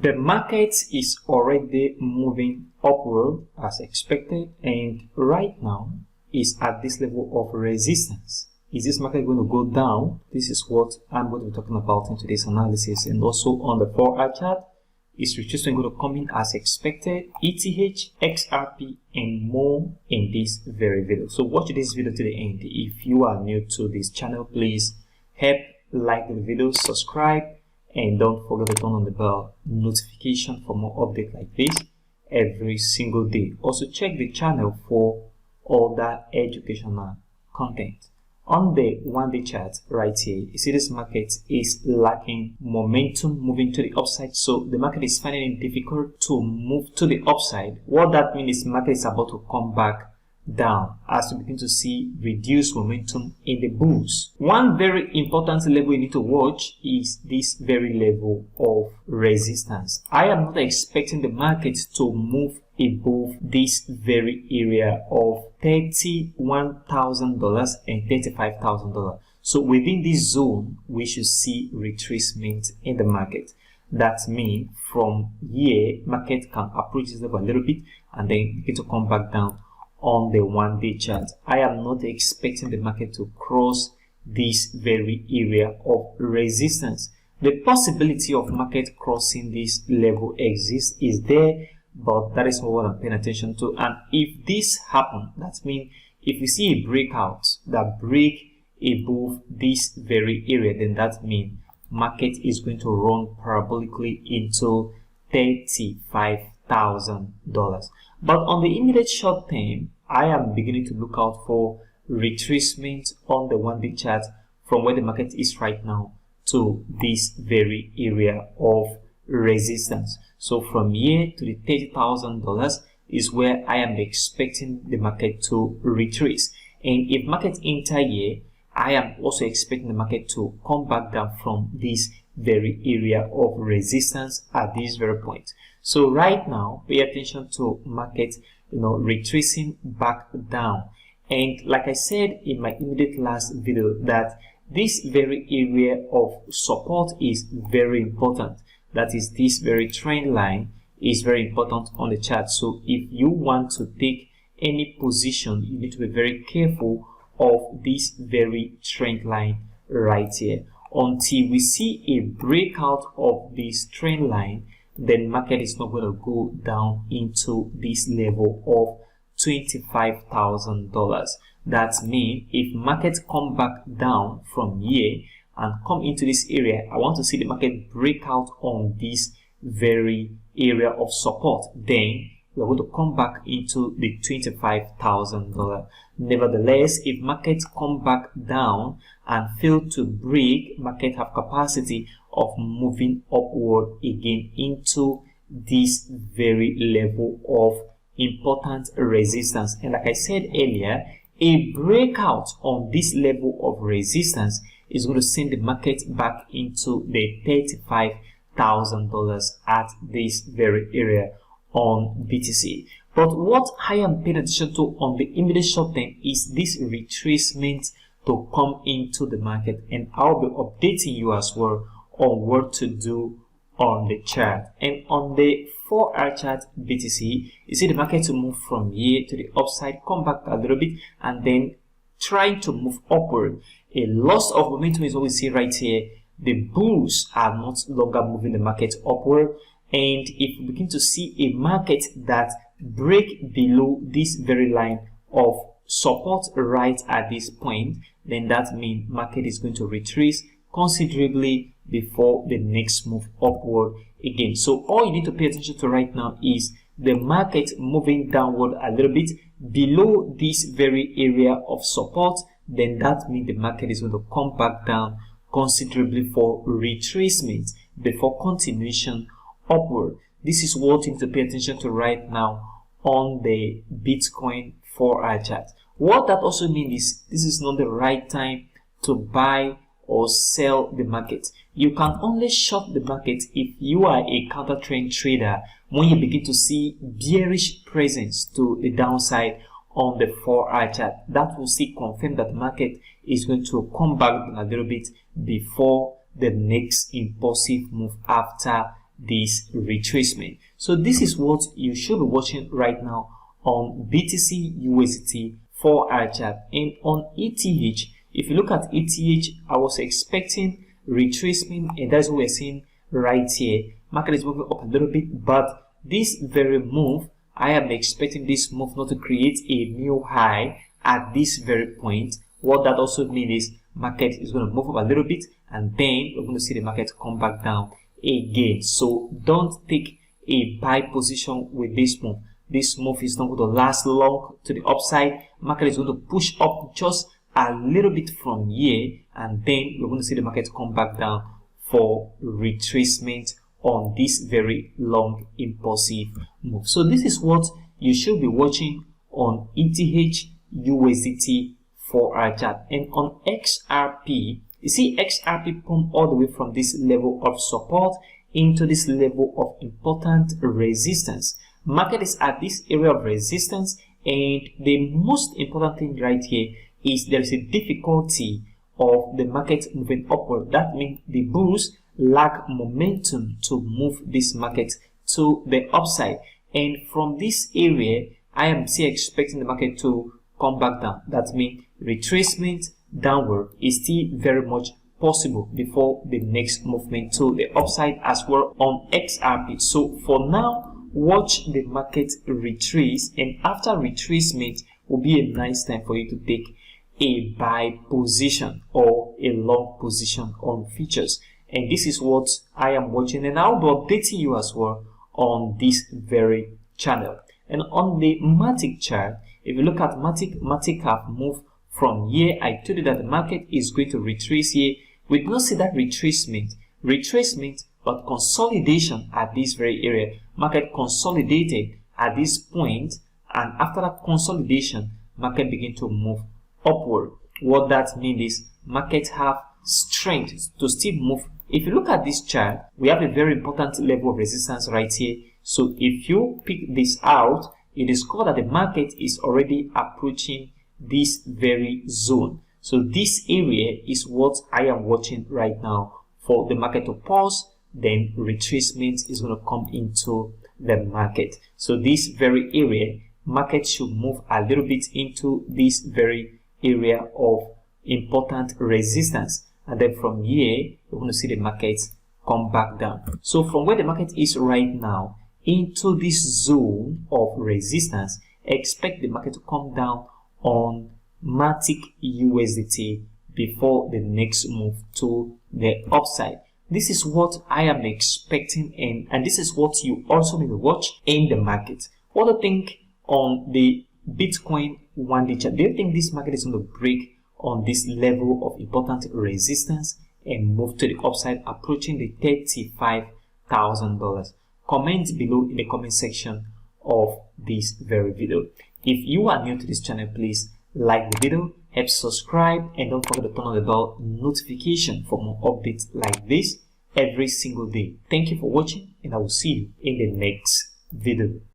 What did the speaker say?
The market is already moving upward as expected, and right now is at this level of resistance. Is this market going to go down? This is what I'm going to be talking about in today's analysis. And also on the 4-hour chart, is retracement going to come in as expected? ETH, XRP, and more in this very video. So watch this video to the end. If you are new to this channel, please help like the video, subscribe, and don't forget to turn on the bell notification for more updates like this every single day. Also check the channel for other educational content. On the 1-day chart right here, you see this market is lacking momentum moving to the upside. So the market is finding it difficult to move to the upside. What that means is market is about to come back down as we begin to see reduced momentum in the bulls. One very important level you need to watch is this very level of resistance. I am not expecting the market to move above this very area of $31,000 and $35,000. So within this zone, we should see retracement in the market. That means from here, market can approach this level a little bit and then begin to come back down on the 1-day chart. I am not expecting the market to cross this very area of resistance. The possibility of market crossing this level exists, is there, but that is not what I'm paying attention to. And if this happens, that means if we see a breakout that break above this very area, then that means market is going to run parabolically into $35,000. But on the immediate short term, I am beginning to look out for retracement on the 1-day chart from where the market is right now to this very area of resistance. So from here to the $30,000 is where I am expecting the market to retrace. And if market enter here, I am also expecting the market to come back down from this very area of resistance at this very point. So right now, pay attention to market, retracing back down. And like I said in my immediate last video, that this very area of support is very important. That is, this very trend line is very important on the chart. So if you want to take any position, you need to be very careful of this very trend line right here. Until we see a breakout of this trend line, then market is not going to go down into this level of $25,000. That means if market come back down from here and come into this area, I want to see the market break out on this very area of support. Then we're going to come back into the $25,000. Nevertheless, if market come back down and fail to break, market have capacity of moving upward again into this very level of important resistance. And like I said earlier, a breakout on this level of resistance is going to send the market back into the $35,000 at this very area on BTC. But what I am paying attention to on the immediate short term is this retracement to come into the market, and I'll be updating you as well on what to do on the chart. And on the 4-hour chart BTC, you see the market to move from here to the upside, come back a little bit, and then trying to move upward. A loss of momentum is what we see right here. The bulls are not longer moving the market upward, and if we begin to see a market that break below this very line of support right at this point, then that means market is going to retrace considerably before the next move upward again. So all you need to pay attention to right now is the market moving downward a little bit below this very area of support. Then that means the market is going to come back down considerably for retracement before continuation upward. This is what you need to pay attention to right now on the Bitcoin 4-hour chart. What that also means is this is not the right time to buy or sell the market. You can only short the market if you are a counter trend trader when you begin to see bearish presence to the downside on the 4-hour chart. That will see confirm that the market is going to come back a little bit before the next impulsive move after this retracement. So this is what you should be watching right now on BTC USDT 4-hour chart. And on ETH, if you look at ETH, I was expecting retracement, and that's what we're seeing right here. Market is moving up a little bit, but this very move, I am expecting this move not to create a new high at this very point. What that also means is market is going to move up a little bit, and then we're going to see the market come back down again. So don't take a buy position with this move. This move is not going to last long to the upside. Market is going to push up just a little bit from here, and then we're going to see the market come back down for retracement on this very long impulsive move. So this is what you should be watching on ETH USDT 4-hour chart. And on XRP, you see XRP pump all the way from this level of support into this level of important resistance. Market is at this area of resistance, and the most important thing right here is there is a difficulty of the market moving upward. That means the bulls lack momentum to move this market to the upside, and from this area I am still expecting the market to come back down. That means retracement downward is still very much possible before the next movement to the upside as well on XRP. So for now, watch the market retrace, and after retracement will be a nice time for you to take a buy position or a long position on futures. And this is what I am watching, and I'll be updating you as well on this very channel. And on the Matic chart, if you look at Matic have moved from here. I told you that the market is going to retrace here. We do not see that retracement, but consolidation at this very area. Market consolidated at this point, and after that consolidation, market begin to move upward. What that means is market have strength to still move. If you look at this chart, we have a very important level of resistance right here. So if you pick this out, you discover that the market is already approaching this very zone. So this area is what I am watching right now for the market to pause, then retracement is going to come into the market. So this very area, market should move a little bit into this very area of important resistance, and then from here you're going to see the market come back down. So from where the market is right now into this zone of resistance, expect the market to come down on Matic USDT before the next move to the upside. This is what I am expecting, and this is what you also need to watch in the market. What do you think on the Bitcoin 1-day chart? Do you think this market is going to break on this level of important resistance and move to the upside, approaching the $35,000? Comment below in the comment section of this very video. If you are new to this channel, please like the video, help subscribe, and don't forget to turn on the bell notification for more updates like this every single day. Thank you for watching, and I will see you in the next video.